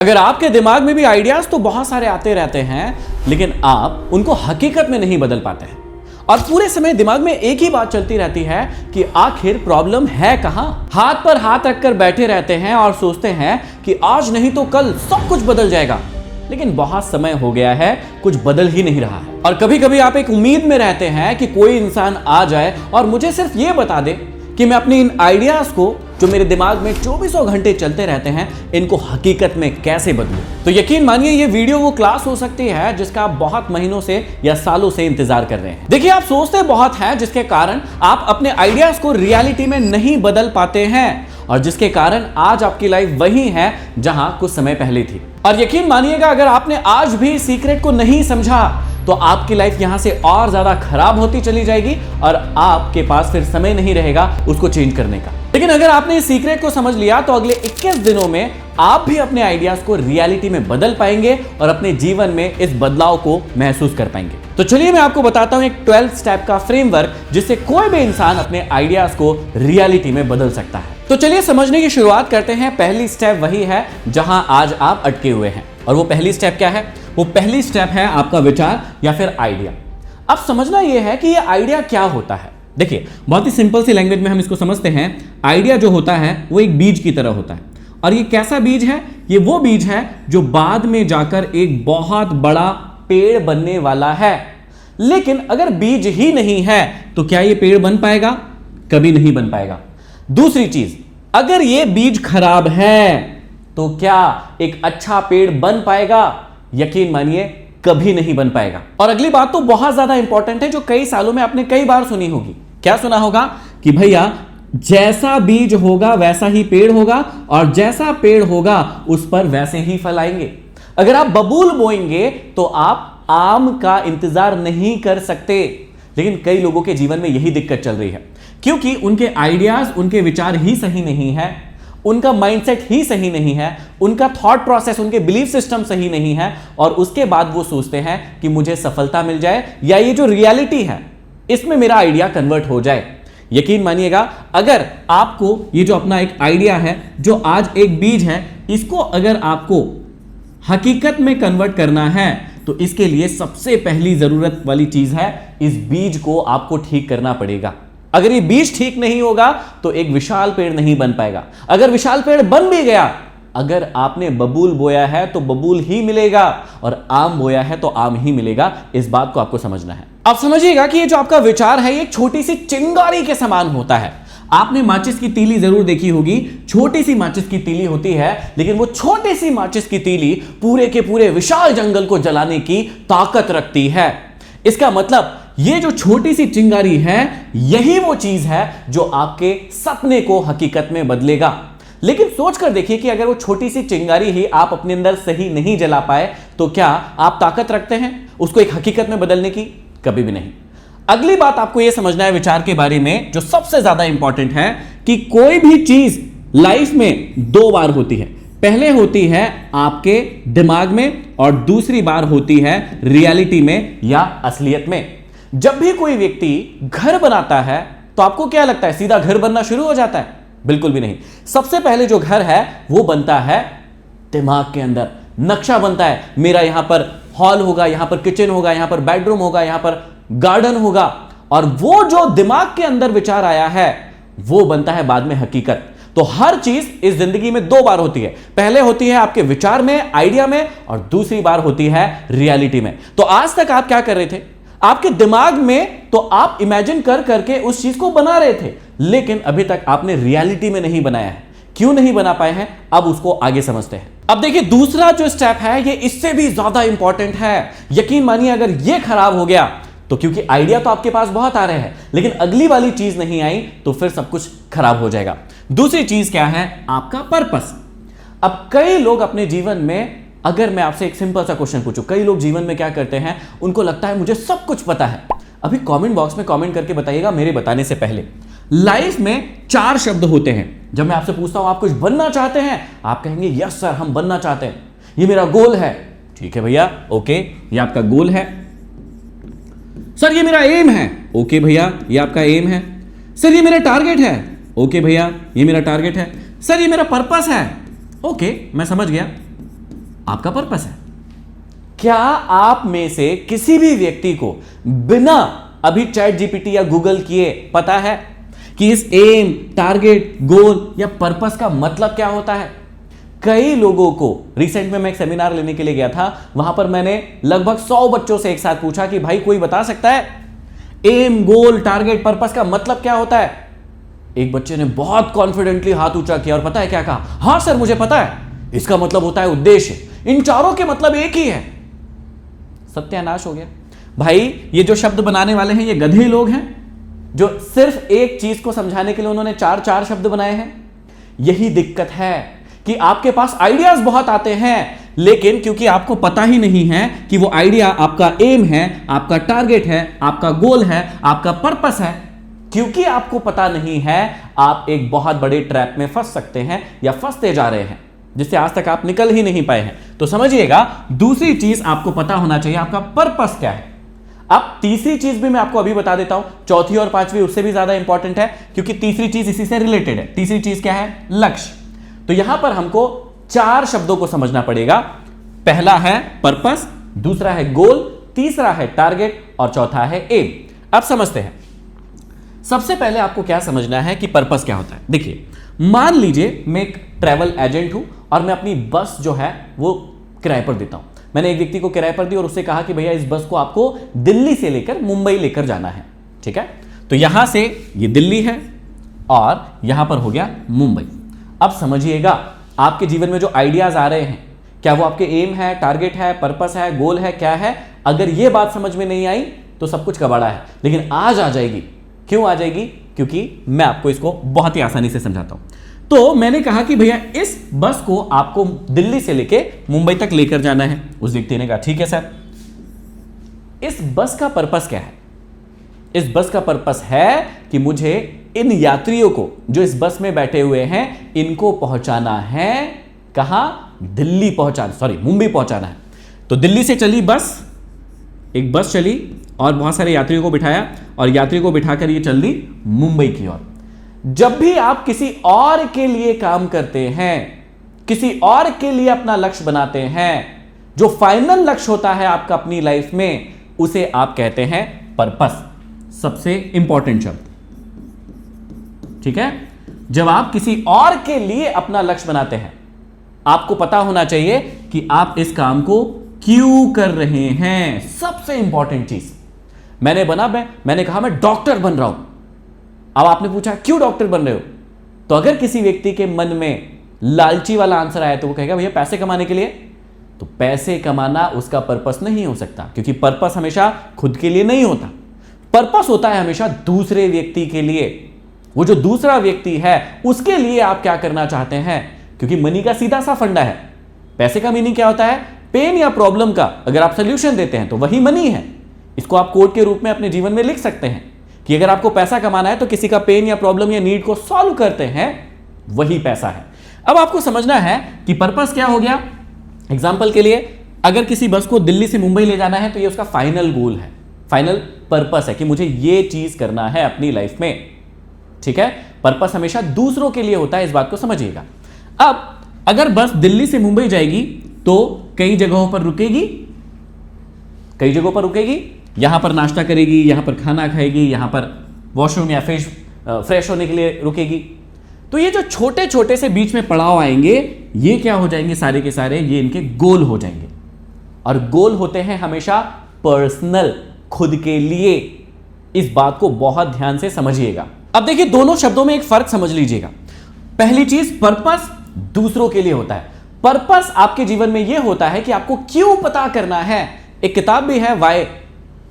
अगर आपके दिमाग में भी आइडियाज तो बहुत सारे आते रहते हैं, लेकिन आप उनको हकीकत में नहीं बदल पाते हैं और पूरे समय दिमाग में एक ही बात चलती रहती है कि आखिर प्रॉब्लम है कहां। हाथ पर हाथ रखकर बैठे रहते हैं और सोचते हैं कि आज नहीं तो कल सब कुछ बदल जाएगा, लेकिन बहुत समय हो गया है, कुछ बदल ही नहीं रहा है। और कभी कभी आप एक उम्मीद में रहते हैं कि कोई इंसान आ जाए और मुझे सिर्फ ये बता दे कि मैं अपने इन आइडियाज को जो मेरे दिमाग में 24 घंटे चलते रहते हैं, इनको हकीकत में कैसे बदलूं। तो यकीन मानिए ये वीडियो वो क्लास हो सकती है जिसका आप बहुत महीनों से या सालों से इंतजार कर रहे हैं। देखिए, आप सोचते बहुत हैं जिसके कारण आप अपने आइडियाज को रियलिटी में नहीं बदल पाते हैं और जिसके कारण आज आपकी लाइफ वही है जहां कुछ समय पहले थी। और यकीन मानिएगा, अगर आपने आज भी सीक्रेट को नहीं समझा तो आपकी लाइफ यहां से और ज्यादा खराब होती चली जाएगी और आपके पास फिर समय नहीं रहेगा उसको चेंज करने का। लेकिन अगर आपने इस सीक्रेट को समझ लिया तो अगले 21 दिनों में आप भी अपने आइडियाज को रियलिटी में बदल पाएंगे और अपने जीवन में इस बदलाव को महसूस कर पाएंगे। तो चलिए मैं आपको बताता हूं एक 12 स्टेप का फ्रेमवर्क जिससे कोई भी इंसान अपने आइडियाज को रियलिटी में बदल सकता है। तो चलिए समझने की शुरुआत करते हैं। पहली स्टेप वही है जहां आज आप अटके हुए हैं। और वो पहली स्टेप क्या है? वो पहली स्टेप है आपका विचार या फिर आइडिया। अब समझना यह है कि ये आइडिया क्या होता है। देखिए, बहुत ही सिंपल सी लैंग्वेज में हम इसको समझते हैं। आइडिया जो होता है वो एक बीज की तरह होता है। और ये कैसा बीज है? ये वो बीज है जो बाद में जाकर एक बहुत बड़ा पेड़ बनने वाला है। लेकिन अगर बीज ही नहीं है तो क्या ये पेड़ बन पाएगा? कभी नहीं बन पाएगा। दूसरी चीज, अगर ये बीज खराब है तो क्या एक अच्छा पेड़ बन पाएगा? यकीन मानिए, कभी नहीं बन पाएगा। और अगली बात तो बहुत ज्यादा इंपॉर्टेंट है जो कई सालों में आपने कई बार सुनी होगी। क्या सुना होगा? कि भैया जैसा बीज होगा वैसा ही पेड़ होगा और जैसा पेड़ होगा उस पर वैसे ही फल आएंगे। अगर आप बबूल बोएंगे तो आप आम का इंतजार नहीं कर सकते। लेकिन कई लोगों के जीवन में यही दिक्कत चल रही है क्योंकि उनके आइडियाज, उनके विचार ही सही नहीं है, उनका माइंडसेट ही सही नहीं है, उनका थॉट प्रोसेस, उनके बिलीफ सिस्टम सही नहीं है और उसके बाद वो सोचते हैं कि मुझे सफलता मिल जाए या ये जो रियलिटी है इसमें मेरा आइडिया कन्वर्ट हो जाए। यकीन मानिएगा, अगर आपको ये जो अपना एक आइडिया है जो आज एक बीज है, इसको अगर आपको हकीकत में कन्वर्ट करना है तो इसके लिए सबसे पहली जरूरत वाली चीज है इस बीज को आपको ठीक करना पड़ेगा। अगर ये बीज ठीक नहीं होगा तो एक विशाल पेड़ नहीं बन पाएगा। अगर विशाल पेड़ बन भी गया, अगर आपने बबूल बोया है तो बबूल ही मिलेगा और आम बोया है तो आम ही मिलेगा। इस बात को आपको समझना है। अब समझिएगा कि ये जो आपका विचार है ये एक छोटी सी चिंगारी के समान होता है। आपने माचिस की तीली जरूर देखी होगी। छोटी सी माचिस की तीली होती है, लेकिन वो छोटी सी माचिस की तीली पूरे के पूरे विशाल जंगल को जलाने की ताकत रखती है। इसका मतलब ये जो छोटी सी चिंगारी है यही वो चीज है जो आपके सपने को हकीकत में बदलेगा। लेकिन सोचकर देखिए कि अगर वो छोटी सी चिंगारी ही आप अपने अंदर सही नहीं जला पाए तो क्या आप ताकत रखते हैं उसको एक हकीकत में बदलने की? कभी भी नहीं। अगली बात आपको यह समझना है विचार के बारे में जो सबसे ज्यादा इंपॉर्टेंट है कि कोई भी चीज लाइफ में दो बार होती है। पहले होती है आपके दिमाग में और दूसरी बार होती है रियलिटी में या असलियत में। जब भी कोई व्यक्ति घर बनाता है तो आपको क्या लगता है सीधा घर बनना शुरू हो जाता है? बिल्कुल भी नहीं। सबसे पहले जो घर है वो बनता है दिमाग के अंदर। नक्शा बनता है, मेरा यहां पर हॉल होगा, यहां पर किचन होगा, यहां पर बेडरूम होगा, यहां पर गार्डन होगा। और वो जो दिमाग के अंदर विचार आया है वो बनता है बाद में हकीकत। तो हर चीज इस जिंदगी में दो बार होती है। पहले होती है आपके विचार में, आइडिया में, और दूसरी बार होती है रियलिटी में। तो आज तक आप क्या कर रहे थे? आपके दिमाग में तो आप इमेजिन कर करके उस चीज को बना रहे थे, लेकिन अभी तक आपने रियलिटी में नहीं बनाया है। क्यों नहीं बना पाए हैं? अब उसको आगे समझते हैं। अब देखिए, दूसरा जो स्टेप है ये इससे भी ज्यादा इंपॉर्टेंट है। यकीन मानिए, अगर ये खराब हो गया तो क्योंकि आइडिया तो आपके पास बहुत आ रहे हैं लेकिन अगली वाली चीज नहीं आई तो फिर सब कुछ खराब हो जाएगा। दूसरी चीज क्या है? आपका पर्पस। अब कई लोग अपने जीवन में, अगर मैं आपसे एक सिंपल सा क्वेश्चन पूछूं, कई लोग जीवन में क्या करते हैं, उनको लगता है मुझे सब कुछ पता है। अभी कमेंट बॉक्स में कमेंट करके बताइएगा मेरे बताने से पहले। लाइफ में 4 शब्द होते हैं। जब मैं आपसे पूछता हूं आप कुछ बनना चाहते हैं, आप कहेंगे यस सर हम बनना चाहते हैं, ये मेरा गोल है। ठीक है भैया, ओके, ये आपका गोल है। सर ये मेरा एम है। ओके भैया, ये आपका एम है। सर ये मेरा टारगेट है। ओके भैया, ये मेरा टारगेट है। सर ये मेरा पर्पस है। ओके, मैं समझ गया। आपका पर्पस है। क्या आप में से किसी भी व्यक्ति को बिना अभी चैट जीपीटी या गूगल किए पता है कि इस एम, टारगेट, गोल या पर्पस का मतलब क्या होता है? कई लोगों को रिसेंट में मैं एक सेमिनार लेने के लिए गया था, वहां पर मैंने लगभग 100 बच्चों से एक साथ पूछा कि भाई कोई बता सकता है एम, गोल, टारगेट, पर्पस का मतलब क्या होता है? एक बच्चे ने बहुत कॉन्फिडेंटली हाथ ऊंचा किया और पता है क्या कहा? हां सर मुझे पता है, इसका मतलब होता है उद्देश्य। इन चारों के मतलब एक ही है। सत्यानाश हो गया। भाई ये जो शब्द बनाने वाले हैं ये गधे लोग हैं, जो सिर्फ एक चीज को समझाने के लिए उन्होंने चार शब्द बनाए हैं। यही दिक्कत है कि आपके पास आइडियाज बहुत आते हैं, लेकिन क्योंकि आपको पता ही नहीं है कि वो आइडिया आपका एम है, आपका टारगेट है, आपका गोल है, आपका पर्पस है, क्योंकि आपको पता नहीं है, आप एक बहुत बड़े ट्रैप में फंस सकते हैं या फंसते जा रहे हैं, जिससे आज तक आप निकल ही नहीं पाए हैं। तो समझिएगा, दूसरी चीज आपको पता होना चाहिए आपका पर्पस क्या है। अब तीसरी चीज भी मैं आपको अभी बता देता हूं, चौथी और पांचवी उससे भी ज्यादा इंपॉर्टेंट है, क्योंकि तीसरी चीज इसी से रिलेटेड है। तीसरी चीज क्या है? लक्ष्य। तो यहां पर हमको 4 शब्दों को समझना पड़ेगा। पहला है पर्पस, दूसरा है गोल, तीसरा है टारगेट और चौथा है एम। अब समझते हैं। सबसे पहले आपको क्या समझना है कि पर्पस क्या होता है। देखिए, मान लीजिए मैं एक ट्रैवल एजेंट हूं और मैं अपनी बस जो है वो किराए पर देता हूं। मैंने एक व्यक्ति को किराए पर दी और उससे कहा कि भैया इस बस को आपको दिल्ली से लेकर मुंबई लेकर जाना है। ठीक है, तो यहां से ये दिल्ली है और यहां पर हो गया मुंबई। अब समझिएगा, आपके जीवन में जो आइडियाज आ रहे हैं, क्या वो आपके एम है, टारगेट है, पर्पस है, गोल है, क्या है? अगर ये बात समझ में नहीं आई तो सब कुछ कबाड़ा है, लेकिन आज आ जाएगी। क्यों आ जाएगी? क्योंकि मैं आपको इसको बहुत ही आसानी से समझाता हूं। तो मैंने कहा कि भैया इस बस को आपको दिल्ली से लेके मुंबई तक लेकर जाना है। उस व्यक्ति ने कहा ठीक है सर। इस बस का पर्पस क्या है? इस बस का पर्पस है कि मुझे इन यात्रियों को जो इस बस में बैठे हुए हैं, इनको पहुंचाना है कहां? दिल्ली पहुंचाना, सॉरी मुंबई पहुंचाना है। तो दिल्ली से चली बस, एक बस चली और बहुत सारे यात्रियों को बिठाया और यात्रियों को बिठाकर ये चल दी मुंबई की ओर। जब भी आप किसी और के लिए काम करते हैं, किसी और के लिए अपना लक्ष्य बनाते हैं, जो फाइनल लक्ष्य होता है आपका अपनी लाइफ में, उसे आप कहते हैं पर्पस। सबसे इंपॉर्टेंट शब्द, ठीक है? जब आप किसी और के लिए अपना लक्ष्य बनाते हैं, आपको पता होना चाहिए कि आप इस काम को क्यों कर रहे हैं। सबसे इंपॉर्टेंट चीज, मैंने कहा मैं डॉक्टर बन रहा हूं। अब आपने पूछा क्यों डॉक्टर बन रहे हो? तो अगर किसी व्यक्ति के मन में लालची वाला आंसर आया तो वो कहेगा भैया पैसे कमाने के लिए। तो पैसे कमाना उसका पर्पस नहीं हो सकता, क्योंकि पर्पस हमेशा खुद के लिए नहीं होता। पर्पस होता है हमेशा दूसरे व्यक्ति के लिए। वो जो दूसरा व्यक्ति है उसके लिए आप क्या करना चाहते हैं, क्योंकि मनी का सीधा सा फंडा है। पैसे का मीनिंग क्या होता है? पेन या प्रॉब्लम का अगर आप सोल्यूशन देते हैं तो वही मनी है। इसको आप कोड के रूप में अपने जीवन में लिख सकते हैं कि अगर आपको पैसा कमाना है तो किसी का पेन या प्रॉब्लम या नीड को सॉल्व करते हैं, वही पैसा है। अब आपको समझना है कि पर्पस क्या हो गया। एग्जाम्पल के लिए, अगर किसी बस को दिल्ली से मुंबई ले जाना है तो ये उसका फाइनल गोल है, फाइनल पर्पस है कि मुझे ये चीज करना है अपनी लाइफ में। ठीक है, पर्पस हमेशा दूसरों के लिए होता है, इस बात को समझिएगा। अब अगर बस दिल्ली से मुंबई जाएगी तो कई जगहों पर रुकेगी, यहां पर नाश्ता करेगी, यहां पर खाना खाएगी, यहां पर वॉशरूम या फ्रेश होने के लिए रुकेगी। तो ये जो छोटे छोटे से बीच में पड़ाव आएंगे, ये क्या हो जाएंगे? सारे के सारे ये इनके गोल हो जाएंगे। और गोल होते हैं हमेशा पर्सनल, खुद के लिए। इस बात को बहुत ध्यान से समझिएगा। अब देखिए, दोनों शब्दों में एक फर्क समझ लीजिएगा। पहली चीज, पर्पस दूसरों के लिए होता है। पर्पस आपके जीवन में यह होता है कि आपको क्यों पता करना है। एक किताब भी है वाई,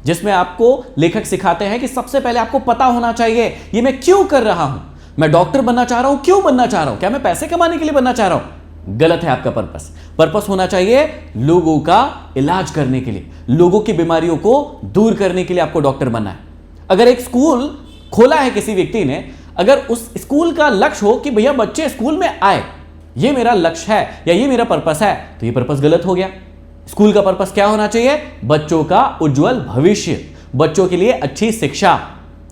जिसमें आपको लेखक सिखाते हैं कि सबसे पहले आपको पता होना चाहिए ये मैं क्यों कर रहा हूं। मैं डॉक्टर बनना चाह रहा हूं, क्यों बनना चाह रहा हूं? क्या मैं पैसे कमाने के लिए बनना चाह रहा हूं? गलत है आपका पर्पस। पर्पस होना चाहिए लोगों का इलाज करने के लिए, लोगों की बीमारियों को दूर करने के लिए आपको डॉक्टर बनना है। अगर एक स्कूल खोला है किसी व्यक्ति ने, अगर उस स्कूल का लक्ष्य हो कि भैया बच्चे स्कूल में आए, ये मेरा लक्ष्य है या ये मेरा पर्पस है, तो ये पर्पस गलत हो गया। स्कूल का पर्पस क्या होना चाहिए? बच्चों का उज्जवल भविष्य, बच्चों के लिए अच्छी शिक्षा।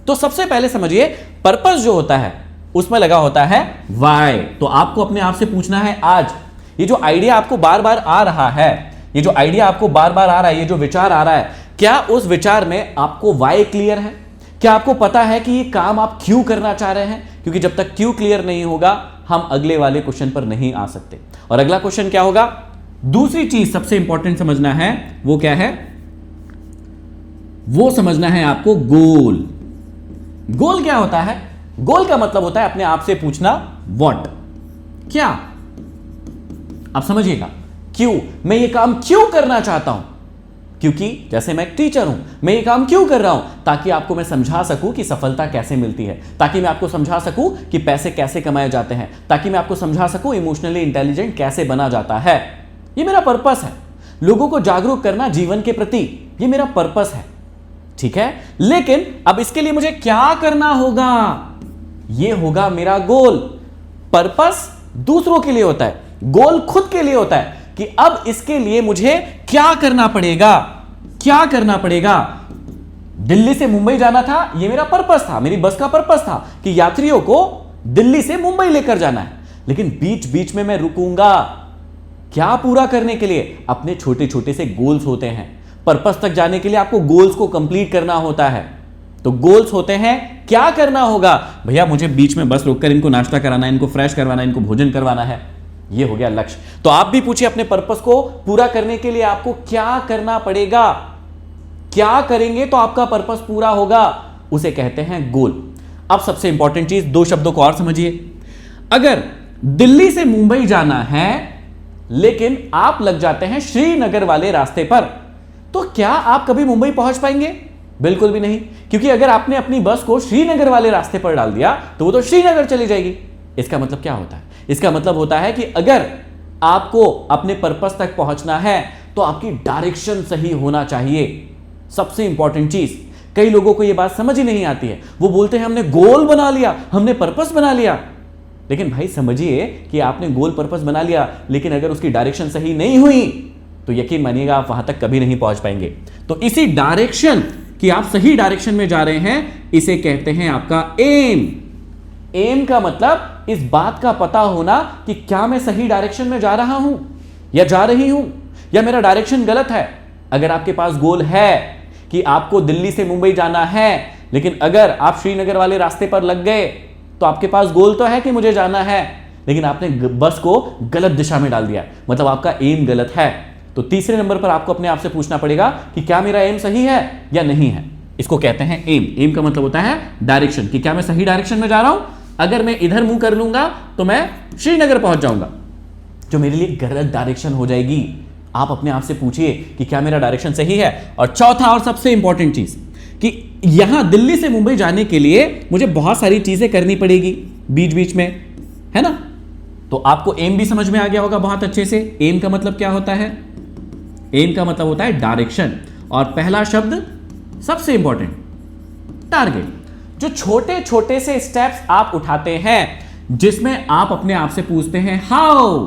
तो सबसे पहले समझिए, पर्पस जो होता है उसमें लगा होता है वाई। तो आपको अपने आप से पूछना है आज ये जो आइडिया आपको बार बार आ रहा है, ये जो आइडिया आपको बार बार आ रहा है, ये जो विचार आ रहा है, क्या उस विचार में आपको वाई क्लियर है? क्या आपको पता है कि ये काम आप क्यों करना चाह रहे हैं? क्योंकि जब तक क्यों क्लियर नहीं होगा हम अगले वाले क्वेश्चन पर नहीं आ सकते। और अगला क्वेश्चन क्या होगा? दूसरी चीज सबसे इंपॉर्टेंट समझना है, वो क्या है? वो समझना है आपको गोल। गोल क्या होता है? गोल का मतलब होता है अपने आप से पूछना व्हाट, क्या। आप समझिएगा, क्यों, मैं ये काम क्यों करना चाहता हूं? क्योंकि जैसे मैं एक टीचर हूं, मैं ये काम क्यों कर रहा हूं? ताकि आपको मैं समझा सकूं कि सफलता कैसे मिलती है, ताकि मैं आपको समझा सकूं कि पैसे कैसे कमाए जाते हैं, ताकि मैं आपको समझा सकूं इमोशनली इंटेलिजेंट कैसे बना जाता है। ये मेरा पर्पस है, लोगों को जागरूक करना जीवन के प्रति, ये मेरा पर्पस है, ठीक है। लेकिन अब इसके लिए मुझे क्या करना होगा? ये होगा मेरा गोल। पर्पस दूसरों के लिए होता है, गोल खुद के लिए होता है कि अब इसके लिए मुझे क्या करना पड़ेगा, क्या करना पड़ेगा। दिल्ली से मुंबई जाना था, यह मेरा पर्पस था, मेरी बस का पर्पस था कि यात्रियों को दिल्ली से मुंबई लेकर जाना है। लेकिन बीच बीच में मैं रुकूंगा, क्या पूरा करने के लिए? अपने छोटे छोटे से गोल्स होते हैं। पर्पस तक जाने के लिए आपको गोल्स को कंप्लीट करना होता है। तो गोल्स होते हैं, क्या करना होगा? भैया मुझे बीच में बस रोककर इनको नाश्ता कराना है, इनको फ्रेश करवाना है, इनको भोजन करवाना है। ये हो गया लक्ष्य। तो आप भी पूछिए अपने पर्पस को पूरा करने के लिए आपको क्या करना पड़ेगा? क्या करेंगे तो आपका पर्पस पूरा होगा? उसे कहते हैं गोल। अब सबसे इंपॉर्टेंट चीज, दो शब्दों को और समझिए। अगर दिल्ली से मुंबई जाना है लेकिन आप लग जाते हैं श्रीनगर वाले रास्ते पर, तो क्या आप कभी मुंबई पहुंच पाएंगे? बिल्कुल भी नहीं, क्योंकि अगर आपने अपनी बस को श्रीनगर वाले रास्ते पर डाल दिया तो वो तो श्रीनगर चली जाएगी। इसका मतलब क्या होता है? इसका मतलब होता है कि अगर आपको अपने पर्पस तक पहुंचना है तो आपकी डायरेक्शन सही होना चाहिए। सबसे इंपॉर्टेंट चीज, कई लोगों को यह बात समझ ही नहीं आती है। वो बोलते हैं हमने गोल बना लिया, हमने पर्पस बना लिया। लेकिन भाई समझिए कि आपने गोल पर्पस बना लिया, लेकिन अगर उसकी डायरेक्शन सही नहीं हुई तो यकीन मानिएगा आप वहां तक कभी नहीं पहुंच पाएंगे। तो इसी डायरेक्शन कि आप सही डायरेक्शन में जा रहे हैं, इसे कहते हैं आपका एम। एम का मतलब इस बात का पता होना कि क्या मैं सही डायरेक्शन में जा रहा हूं या जा रही हूं, या मेरा डायरेक्शन गलत है। अगर आपके पास गोल है कि आपको दिल्ली से मुंबई जाना है, लेकिन अगर आप श्रीनगर वाले रास्ते पर लग गए तो आपके पास गोल तो है कि मुझे जाना है, लेकिन आपने बस को गलत दिशा में डाल दिया, मतलब आपका एम गलत है। तो तीसरे नंबर पर आपको अपने आप से पूछना पड़ेगा कि क्या मेरा एम सही है या नहीं है। इसको कहते हैं एम। एम का मतलब होता है डायरेक्शन, कि क्या मैं सही डायरेक्शन में जा रहा हूं। अगर मैं इधर मुंह कर लूंगा तो मैं श्रीनगर पहुंच जाऊंगा, जो मेरे लिए गलत डायरेक्शन हो जाएगी। आप अपने आप से पूछिए कि क्या मेरा डायरेक्शन सही है। और चौथा और सबसे इंपॉर्टेंट चीज कि यहां दिल्ली से मुंबई जाने के लिए मुझे बहुत सारी चीजें करनी पड़ेगी बीच बीच में, है ना। तो आपको एम भी समझ में आ गया होगा बहुत अच्छे से। एम का मतलब क्या होता है? एम का मतलब होता है डायरेक्शन। और पहला शब्द सबसे इंपॉर्टेंट, टारगेट। जो छोटे छोटे से स्टेप्स आप उठाते हैं, जिसमें आप अपने आप से पूछते हैं हाउ,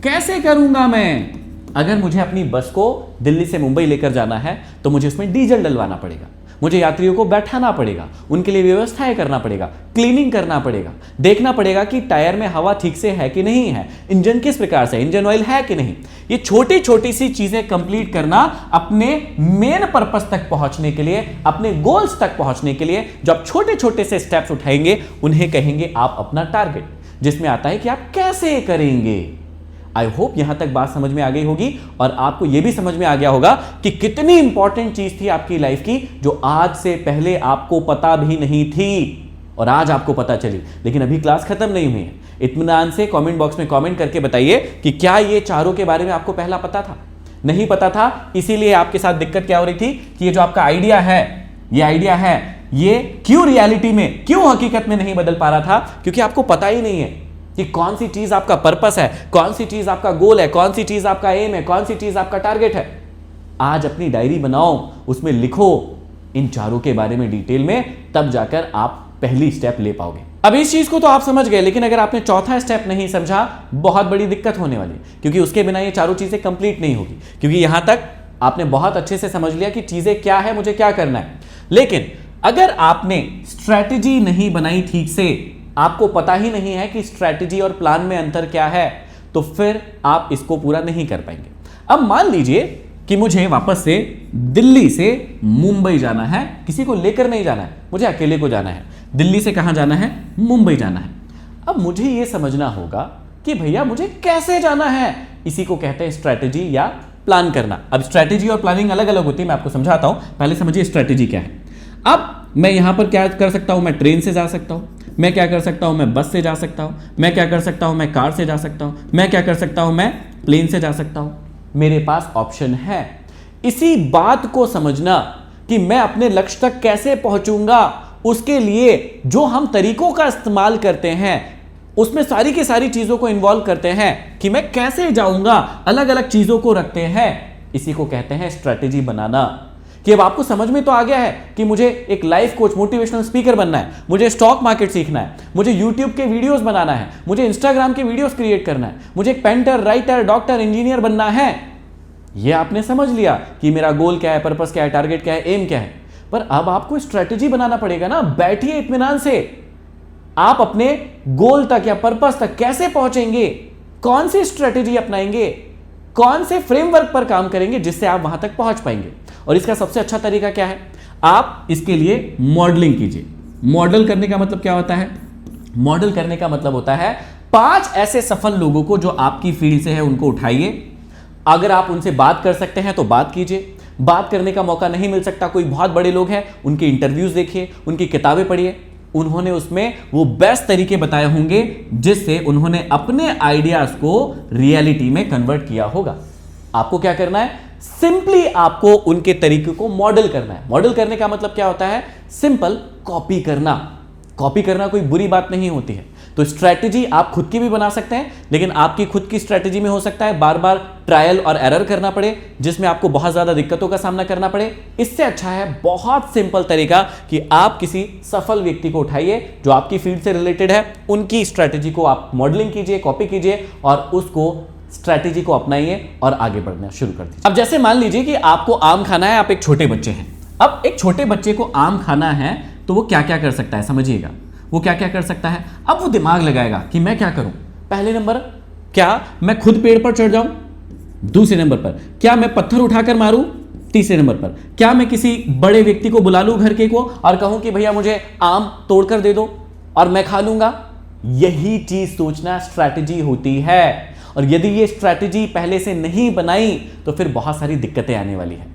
कैसे करूंगा मैं। अगर मुझे अपनी बस को दिल्ली से मुंबई लेकर जाना है तो मुझे उसमें डीजल डलवाना पड़ेगा, मुझे यात्रियों को बैठाना पड़ेगा, उनके लिए व्यवस्थाएं करना पड़ेगा, क्लीनिंग करना पड़ेगा, देखना पड़ेगा कि टायर में हवा ठीक से है कि नहीं है, इंजन किस प्रकार से, इंजन ऑयल है कि नहीं। ये छोटी छोटी सी चीजें कंप्लीट करना अपने मेन पर्पस तक पहुंचने के लिए, अपने गोल्स तक पहुंचने के लिए जो आप छोटे छोटे से स्टेप्स उठाएंगे उन्हें कहेंगे आप अपना टारगेट, जिसमें आता है कि आप कैसे करेंगे। आई होप यहां तक बात समझ में आ गई होगी और आपको यह भी समझ में आ गया होगा कि कितनी इंपॉर्टेंट चीज थी आपकी लाइफ की, जो आज से पहले आपको पता भी नहीं थी और आज आपको पता चली। लेकिन अभी क्लास खत्म नहीं हुई है। इत्मीनान से कमेंट बॉक्स में कमेंट करके बताइए कि क्या ये चारों के बारे में आपको पहला पता था? नहीं पता था, इसीलिए आपके साथ दिक्कत क्या हो रही थी कि ये जो आपका आइडिया है, ये क्यों रियलिटी में, क्यों हकीकत में नहीं बदल पा रहा था? क्योंकि आपको पता ही नहीं है कि कौन सी चीज आपका पर्पस है, कौन सी चीज आपका गोल है, कौन सी चीज आपका एम है, कौन सी चीज आपका टारगेट है। आज अपनी डायरी बनाओ, उसमें लिखो इन चारों के बारे में डिटेल में, तब जाकर आप पहली स्टेप ले पाओगे। अब इस चीज को तो आप समझ गए, लेकिन अगर आपने चौथा स्टेप नहीं समझा, बहुत बड़ी दिक्कत होने वाली, क्योंकि उसके बिना ये चारों चीजें कंप्लीट नहीं होगी। क्योंकि यहां तक आपने बहुत अच्छे से समझ लिया कि चीजें क्या है, मुझे क्या करना है, लेकिन अगर आपने स्ट्रैटेजी नहीं बनाई ठीक से, आपको पता ही नहीं है कि स्ट्रैटेजी और प्लान में अंतर क्या है, तो फिर आप इसको पूरा नहीं कर पाएंगे। अब मान लीजिए कि मुझे वापस से दिल्ली से मुंबई जाना है, किसी को लेकर नहीं जाना है, मुझे अकेले को जाना है। दिल्ली से कहां जाना है? मुंबई जाना है। अब मुझे यह समझना होगा कि भैया मुझे कैसे जाना है। इसी को कहते हैं स्ट्रैटेजी या प्लान करना। अब स्ट्रैटेजी और प्लानिंग अलग अलग होती है, मैं आपको समझाता हूं। पहले समझिए स्ट्रैटेजी क्या है। अब मैं यहां पर क्या कर सकता हूं? मैं ट्रेन से जा सकता हूं, मैं क्या कर सकता हूं? मैं बस से जा सकता हूं, मैं क्या कर सकता हूं? मैं कार से जा सकता हूं, मैं क्या कर सकता हूं? मैं प्लेन से जा सकता हूं। मेरे पास ऑप्शन है। इसी बात को समझना कि मैं अपने लक्ष्य तक कैसे पहुंचूंगा, उसके लिए जो हम तरीकों का इस्तेमाल करते हैं उसमें सारी की सारी चीजों को इन्वॉल्व करते हैं कि मैं कैसे जाऊंगा, अलग अलग चीजों को रखते हैं। इसी को कहते हैं स्ट्रैटेजी बनाना। कि अब आपको समझ में तो आ गया है कि मुझे एक लाइफ कोच, मोटिवेशनल स्पीकर बनना है, मुझे स्टॉक मार्केट सीखना है, मुझे यूट्यूब के वीडियोस बनाना है, मुझे इंस्टाग्राम के वीडियोस क्रिएट करना है, मुझे एक पेंटर, राइटर, डॉक्टर, इंजीनियर बनना है। यह आपने समझ लिया कि मेरा गोल क्या है, पर्पस क्या है, टारगेट क्या है, एम क्या है। पर अब आपको स्ट्रैटेजी बनाना पड़ेगा ना। बैठिए इत्मीनान से, आप अपने गोल तक या पर्पस तक कैसे पहुंचेंगे, कौन सी स्ट्रैटेजी अपनाएंगे, कौन से फ्रेमवर्क पर काम करेंगे जिससे आप वहां तक पहुंच पाएंगे। और इसका सबसे अच्छा तरीका क्या है? आप इसके लिए मॉडलिंग कीजिए। मॉडल करने का मतलब क्या होता है? मॉडल करने का मतलब होता है 5 ऐसे सफल लोगों को जो आपकी फील्ड से है उनको उठाइए। अगर आप उनसे बात कर सकते हैं तो बात कीजिए। बात करने का मौका नहीं मिल सकता, कोई बहुत बड़े लोग हैं, उनके इंटरव्यूज देखिए, उनकी किताबें पढ़िए। उन्होंने उसमें वो बेस्ट तरीके बताए होंगे जिससे उन्होंने अपने आइडियाज को रियलिटी में कन्वर्ट किया होगा। आपको क्या करना है? सिंपली आपको उनके तरीके को मॉडल करना है। मॉडल करने का मतलब क्या होता है? सिंपल कॉपी करना। कॉपी करना कोई बुरी बात नहीं होती है। तो स्ट्रैटेजी आप खुद की भी बना सकते हैं, लेकिन आपकी खुद की स्ट्रैटेजी में हो सकता है बार बार ट्रायल और एरर करना पड़े, जिसमें आपको बहुत ज्यादा दिक्कतों का सामना करना पड़े। इससे अच्छा है बहुत सिंपल तरीका कि आप किसी सफल व्यक्ति को उठाइए जो आपकी फील्ड से रिलेटेड है, उनकी स्ट्रैटेजी को आप मॉडलिंग कीजिए, कॉपी कीजिए और उसको स्ट्रैटेजी को अपनाइए और आगे बढ़ना शुरू कर दीजिए। अब जैसे मान लीजिए कि आपको आम खाना है, आप एक छोटे बच्चे हैं। अब एक छोटे बच्चे को आम खाना है तो वो क्या क्या कर सकता है? समझिएगा, वो क्या क्या कर सकता है। अब वो दिमाग लगाएगा कि मैं क्या करूं। पहले नंबर, क्या मैं खुद पेड़ पर चढ़ जाऊं? दूसरे नंबर पर, क्या मैं पत्थर उठाकर मारूं? तीसरे नंबर पर, क्या मैं किसी बड़े व्यक्ति को बुला लूं घर के को और कहूं कि भैया मुझे आम तोड़कर दे दो और मैं खा लूंगा। यही चीज सोचना स्ट्रैटेजी होती है। और यदि ये स्ट्रैटेजी पहले से नहीं बनाई तो फिर बहुत सारी दिक्कतें आने वाली है।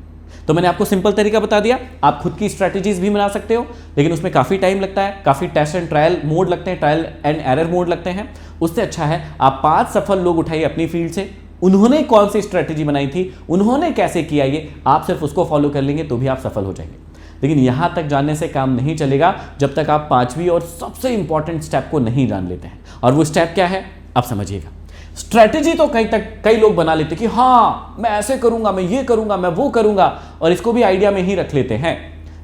तो मैंने आपको सिंपल तरीका बता दिया। आप खुद की स्ट्रैटेजीज भी बना सकते हो, लेकिन उसमें काफी टाइम लगता है, काफी टेस्ट एंड ट्रायल मोड लगते हैं, ट्रायल एंड एरर मोड लगते हैं। उससे अच्छा है आप 5 सफल लोग उठाइए अपनी फील्ड से, उन्होंने कौन सी स्ट्रैटेजी बनाई थी, उन्होंने कैसे किया, ये आप सिर्फ उसको फॉलो कर लेंगे तो भी आप सफल हो जाएंगे। लेकिन यहां तक जानने से काम नहीं चलेगा जब तक आप 5वीं और सबसे इंपॉर्टेंट स्टेप को नहीं जान लेते हैं। और वो स्टेप क्या है? आप समझिएगा। स्ट्रैटेजी तो कई लोग बना लेते कि हाँ मैं ऐसे करूंगा, मैं ये करूंगा, मैं वो करूंगा, और इसको भी आइडिया में ही रख लेते हैं।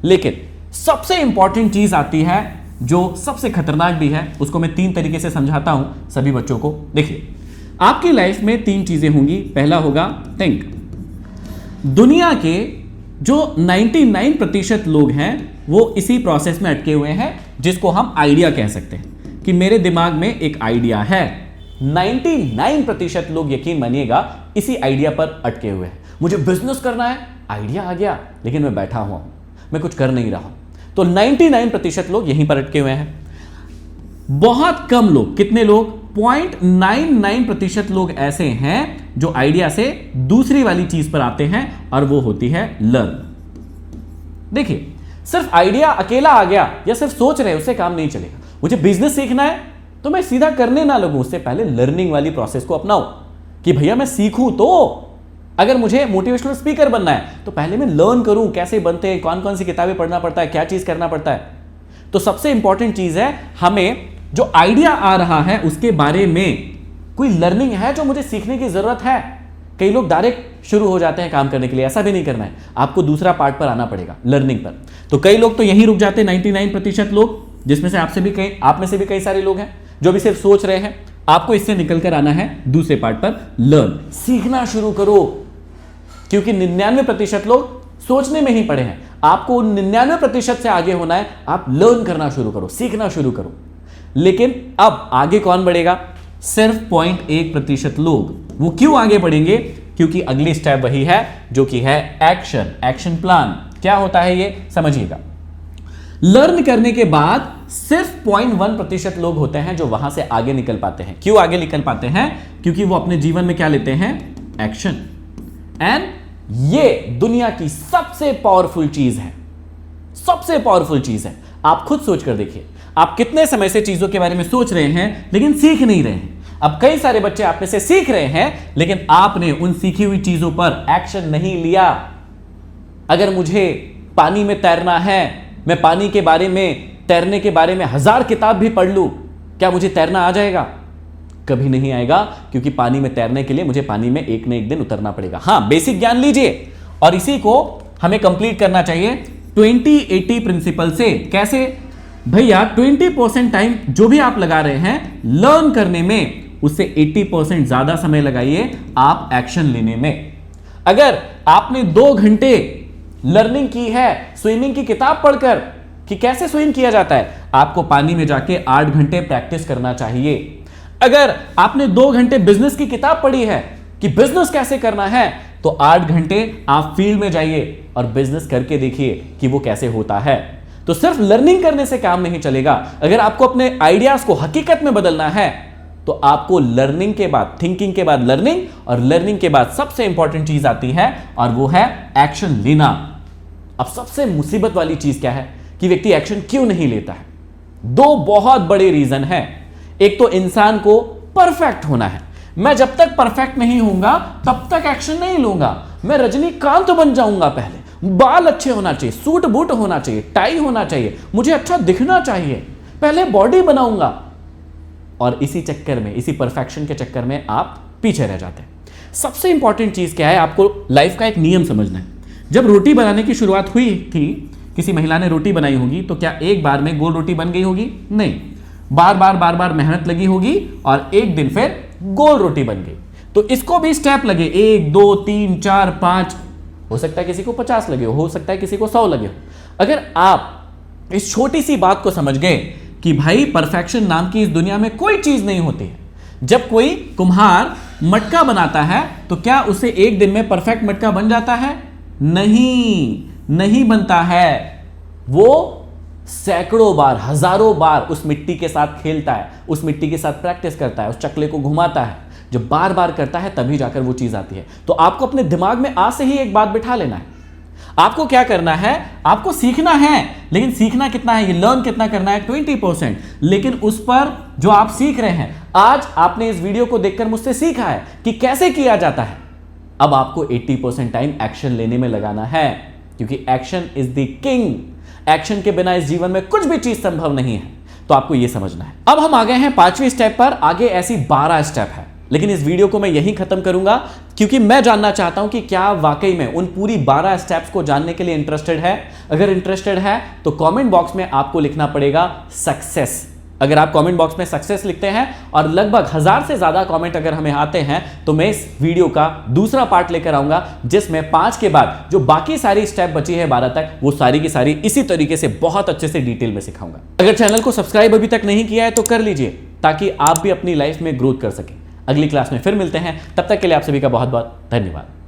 लेकिन सबसे इंपॉर्टेंट चीज आती है जो सबसे खतरनाक भी है, उसको मैं 3 तरीके से समझाता हूं सभी बच्चों को। देखिए, आपकी लाइफ में 3 चीजें होंगी। पहला होगा थिंक। दुनिया के जो 99% लोग हैं वो इसी प्रोसेस में अटके हुए हैं, जिसको हम आइडिया कह सकते हैं कि मेरे दिमाग में एक आइडिया है। 99% लोग, यकीन मानिएगा, इसी आइडिया पर अटके हुए हैं। मुझे बिजनेस करना है, आइडिया आ गया, लेकिन मैं बैठा हुआ हूं, मैं कुछ कर नहीं रहा हूं। तो 99% लोग यहीं पर अटके हुए हैं। बहुत कम लोग, कितने लोग? 0.99% लोग ऐसे हैं जो आइडिया से दूसरी वाली चीज पर आते हैं, और वो होती है लर्न। देखिए, सिर्फ आइडिया अकेला आ गया या सिर्फ सोच रहे उससे काम नहीं चलेगा। मुझे बिजनेस सीखना है तो मैं सीधा करने ना लगूं, उससे पहले लर्निंग वाली प्रोसेस को अपनाऊं कि भैया मैं सीखूं। तो अगर मुझे मोटिवेशनल स्पीकर बनना है तो पहले मैं लर्न करूं कैसे बनते हैं, कौन कौन सी किताबें पढ़ना पड़ता है, क्या चीज करना पड़ता है। तो सबसे इंपॉर्टेंट चीज है, हमें जो आइडिया आ रहा है उसके बारे में कोई लर्निंग है जो मुझे सीखने की जरूरत है। कई लोग डायरेक्ट शुरू हो जाते हैं काम करने के लिए, ऐसा भी नहीं करना है, आपको दूसरा पार्ट पर आना पड़ेगा, लर्निंग पर। तो कई लोग तो यहीं रुक जाते हैं, 99% लोग, जिसमें से आप में से भी कई सारे लोग हैं जो भी सिर्फ सोच रहे हैं। आपको इससे निकलकर आना है दूसरे पार्ट पर, लर्न, सीखना शुरू करो। क्योंकि 99% लोग सोचने में ही पड़े हैं, आपको 99% से आगे होना है। आप लर्न करना शुरू करो, सीखना शुरू करो। लेकिन अब आगे कौन बढ़ेगा? सिर्फ 0.1% लोग। वो क्यों आगे बढ़ेंगे? क्योंकि अगली स्टेप वही है जो कि है एक्शन प्लान। क्या होता है ये समझिएगा। लर्न करने के बाद सिर्फ 0.1% लोग होते हैं जो वहां से आगे निकल पाते हैं। क्यों आगे निकल पाते हैं? क्योंकि वो अपने जीवन में क्या लेते हैं? एक्शन। एंड ये दुनिया की सबसे पावरफुल चीज है, सबसे पावरफुल चीज है। आप खुद सोच कर देखिए, आप कितने समय से चीजों के बारे में सोच रहे हैं लेकिन सीख नहीं रहे हैं। अब कई सारे बच्चे आप में से सीख रहे हैं लेकिन आपने उन सीखी हुई चीजों पर एक्शन नहीं लिया। अगर मुझे पानी में तैरना है, मैं पानी के बारे में, तैरने के बारे में 1000 किताब भी पढ़ लूं, क्या मुझे तैरना आ जाएगा? कभी नहीं आएगा, क्योंकि पानी में तैरने के लिए मुझे पानी में एक न एक दिन उतरना पड़ेगा। हां, बेसिक ज्ञान लीजिए और इसी को हमें कंप्लीट करना चाहिए 20-80 प्रिंसिपल से। कैसे भैया? 20% टाइम जो भी आप लगा रहे हैं लर्न करने में, उससे 80% ज्यादा समय लगाइए आप एक्शन लेने में। अगर आपने 2 घंटे लर्निंग की है स्विमिंग की किताब पढ़कर कि कैसे स्विम किया जाता है, आपको पानी में जाके 8 घंटे प्रैक्टिस करना चाहिए। अगर आपने 2 घंटे बिजनेस की किताब पढ़ी है कि बिजनेस कैसे करना है, तो 8 घंटे आप फील्ड में जाइए और बिजनेस करके देखिए कि वो कैसे होता है। तो सिर्फ लर्निंग करने से काम नहीं चलेगा। अगर आपको अपने आइडियाज को हकीकत में बदलना है तो आपको लर्निंग के बाद, थिंकिंग के बाद लर्निंग, और लर्निंग के बाद सबसे इंपॉर्टेंट चीज आती है और वो है एक्शन लेना। अब सबसे मुसीबत वाली चीज क्या है कि व्यक्ति एक्शन क्यों नहीं लेता है? 2 बहुत बड़े रीजन हैं। एक तो इंसान को परफेक्ट होना है। मैं जब तक परफेक्ट नहीं होऊंगा तब तक एक्शन नहीं लूंगा। मैं रजनीकांत बन जाऊंगा पहले, बाल अच्छे होना चाहिए, सूट बूट होना चाहिए, टाई होना चाहिए, मुझे अच्छा दिखना चाहिए, पहले बॉडी बनाऊंगा। और इसी चक्कर में, इसी परफेक्शन के चक्कर में आप पीछे रह जाते हैं। सबसे इंपॉर्टेंट चीज क्या है? आपको लाइफ का एक नियम समझना है। जब रोटी बनाने की शुरुआत हुई थी, किसी महिला ने रोटी बनाई होगी, तो क्या एक बार में गोल रोटी बन गई होगी? नहीं, बार बार मेहनत लगी होगी और एक दिन फिर गोल रोटी बन गई। तो इसको भी स्टेप लगे, 1 2 3 4 5, हो सकता है किसी को 50 लगे हो सकता है किसी को 100 लगे हो। अगर आप इस छोटी सी बात को समझ गए कि भाई परफेक्शन नाम की इस दुनिया में कोई चीज नहीं होती है। जब कोई कुम्हार मटका बनाता है तो क्या उसे एक दिन में परफेक्ट मटका बन जाता है? नहीं बनता है। वो सैकड़ों बार, हजारों बार उस मिट्टी के साथ खेलता है, उस मिट्टी के साथ प्रैक्टिस करता है, उस चकले को घुमाता है। जब बार बार करता है तभी जाकर वो चीज आती है। तो आपको अपने दिमाग में आज से ही एक बात बिठा लेना है। आपको क्या करना है? आपको सीखना है, लेकिन सीखना कितना है? ये लर्न कितना करना है? 20%। लेकिन उस पर जो आप सीख रहे हैं, आज आपने इस वीडियो को देखकर मुझसे सीखा है कि कैसे किया जाता है। अब आपको 80% टाइम एक्शन लेने में लगाना है, क्योंकि action is the king. Action के बिना इस जीवन में कुछ भी चीज संभव नहीं है। तो आपको यह समझना है। अब हम आ गए हैं 5वीं स्टेप पर। आगे ऐसी 12 स्टेप है, लेकिन इस वीडियो को मैं यहीं खत्म करूंगा, क्योंकि मैं जानना चाहता हूं कि क्या वाकई में उन पूरी 12 स्टेप्स को जानने के लिए इंटरेस्टेड है। अगर इंटरेस्टेड है तो कमेंट बॉक्स में आपको लिखना पड़ेगा सक्सेस। अगर आप कमेंट बॉक्स में सक्सेस लिखते हैं और लगभग 1000 से ज्यादा कमेंट अगर हमें आते हैं, तो मैं इस वीडियो का दूसरा पार्ट लेकर आऊंगा, जिसमें 5 के बाद जो बाकी सारी स्टेप बची है 12 तक, वो सारी की सारी इसी तरीके से बहुत अच्छे से डिटेल में सिखाऊंगा। अगर चैनल को सब्सक्राइब अभी तक नहीं किया है तो कर लीजिए, ताकि आप भी अपनी लाइफ में ग्रोथ कर सकें। अगली क्लास में फिर मिलते हैं, तब तक के लिए आप सभी का बहुत बहुत धन्यवाद।